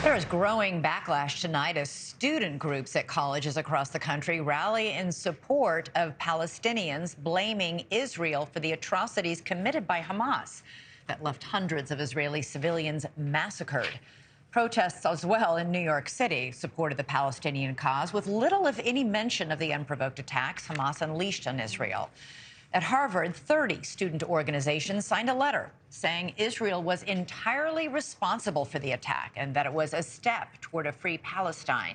There is growing backlash tonight as student groups at colleges across the country rally in support of Palestinians, blaming Israel for the atrocities committed by Hamas that left hundreds of Israeli civilians massacred. Protests as well in New York City supported the Palestinian cause, with little, if any, mention of the unprovoked attacks Hamas unleashed on Israel. At Harvard, 30 student organizations signed a letter saying Israel was entirely responsible for the attack and that it was a step toward a free Palestine.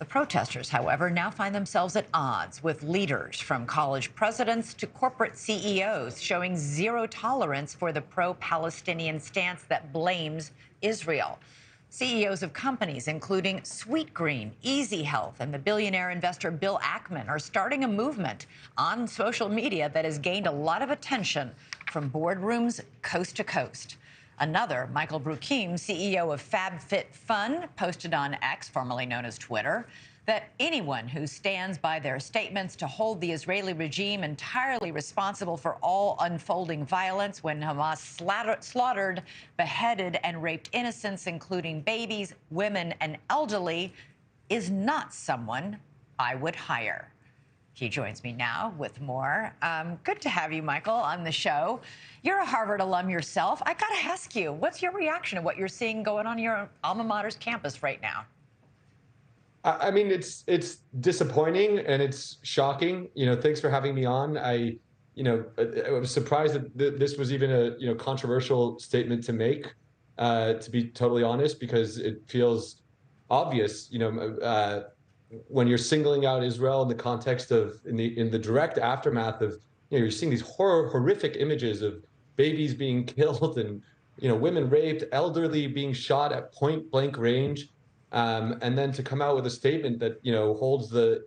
The protesters, however, now find themselves at odds with leaders from college presidents to corporate CEOs showing zero tolerance for the pro-Palestinian stance that blames Israel. CEOs of companies including Sweetgreen, Easy Health, and the billionaire investor Bill Ackman are starting a movement on social media that has gained a lot of attention from boardrooms coast to coast. Another, Michael Broukhim, CEO of FabFitFun, posted on X, formerly known as Twitter, that anyone who stands by their statements to hold the Israeli regime entirely responsible for all unfolding violence when Hamas slaughtered, beheaded, and raped innocents, including babies, women, and elderly, is not someone I would hire. He joins me now with more. Good to have you, Michael, on the show. You're a Harvard alum yourself. I got to ask you, what's your reaction to what you're seeing going on your alma mater's campus right now? I mean, it's disappointing and it's shocking. Thanks for having me on. I was surprised that this was even a controversial statement to make. To be totally honest, because it feels obvious. When you're singling out Israel in the context of in the direct aftermath of you're seeing these horrific images of babies being killed and women raped, elderly being shot at point blank range. And then to come out with a statement that holds the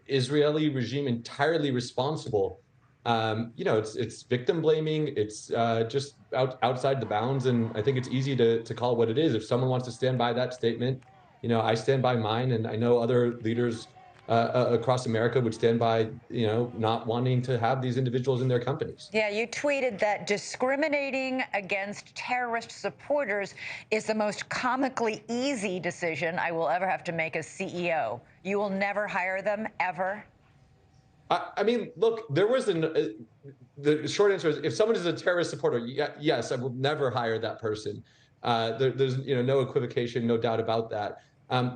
Israeli regime entirely responsible, it's victim blaming. It's just outside the bounds, and I think it's easy to call it what it is. If someone wants to stand by that statement, I stand by mine, and I know other leaders across America would stand by, not wanting to have these individuals in their companies. Yeah, you tweeted that discriminating against terrorist supporters is the most comically easy decision I will ever have to make as CEO. You will never hire them, ever? I mean, look, the short answer is if someone is a terrorist supporter, yes, I will never hire that person. There's no equivocation, no doubt about that.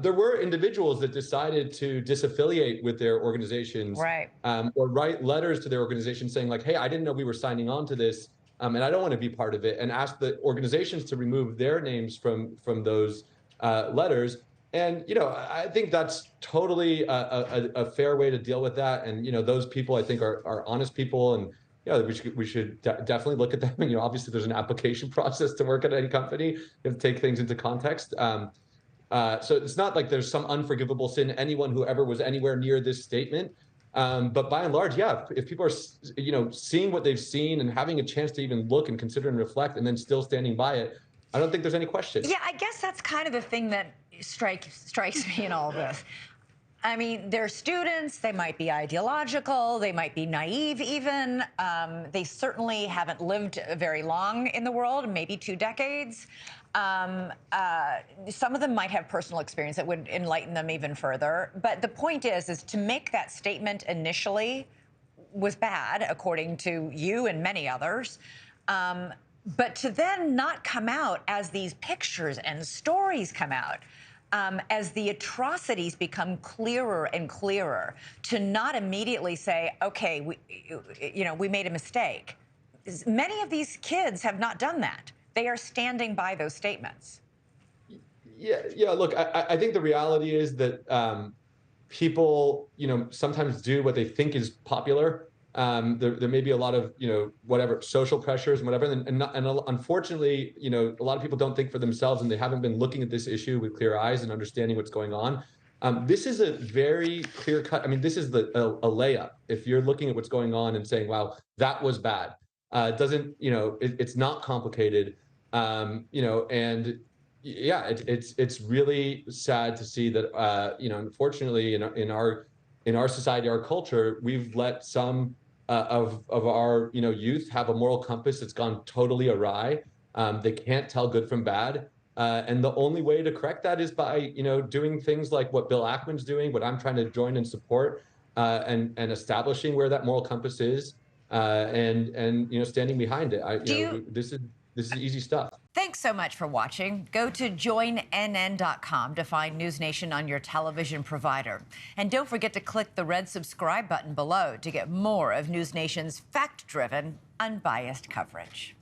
There were individuals that decided to disaffiliate with their organizations, right, or write letters to their organization saying like, hey, I didn't know we were signing on to this, and I don't want to be part of it, and ask the organizations to remove their names from those letters. And I think that's totally a fair way to deal with that. And those people I think are honest people, and we should definitely look at them. And obviously there's an application process to work at any company. You have to take things into context. So it's not like there's some unforgivable sin anyone who ever was anywhere near this statement. But by and large, yeah, if people are, seeing what they've seen and having a chance to even look and consider and reflect and then still standing by it, I don't think there's any question. Yeah, I guess that's kind of the thing that strikes me in all this. I mean, they're students, they might be ideological, they might be naive even. They certainly haven't lived very long in the world, maybe 2 decades. Some of them might have personal experience that would enlighten them even further. But the point is to make that statement initially was bad, according to you and many others. But to then not come out as these pictures and stories come out, as the atrocities become clearer and clearer, to not immediately say, okay, we made a mistake. Many of these kids have not done that. They are standing by those statements. Yeah. Look, I think the reality is that people, sometimes do what they think is popular. There may be a lot of, whatever social pressures and whatever. And unfortunately, a lot of people don't think for themselves, and they haven't been looking at this issue with clear eyes and understanding what's going on. This is a very clear cut. I mean, this is a layup. If you're looking at what's going on and saying, wow, that was bad. It's not complicated. And yeah, it's really sad to see that, unfortunately in our society, our culture, we've let some of our youth have a moral compass that's gone totally awry. They can't tell good from bad. And the only way to correct that is by, doing things like what Bill Ackman's doing, what I'm trying to join and support, and establishing where that moral compass is, and standing behind it. This is easy stuff. Thanks so much for watching. Go to joinnn.com to find NewsNation on your television provider. And don't forget to click the red subscribe button below to get more of NewsNation's fact-driven, unbiased coverage.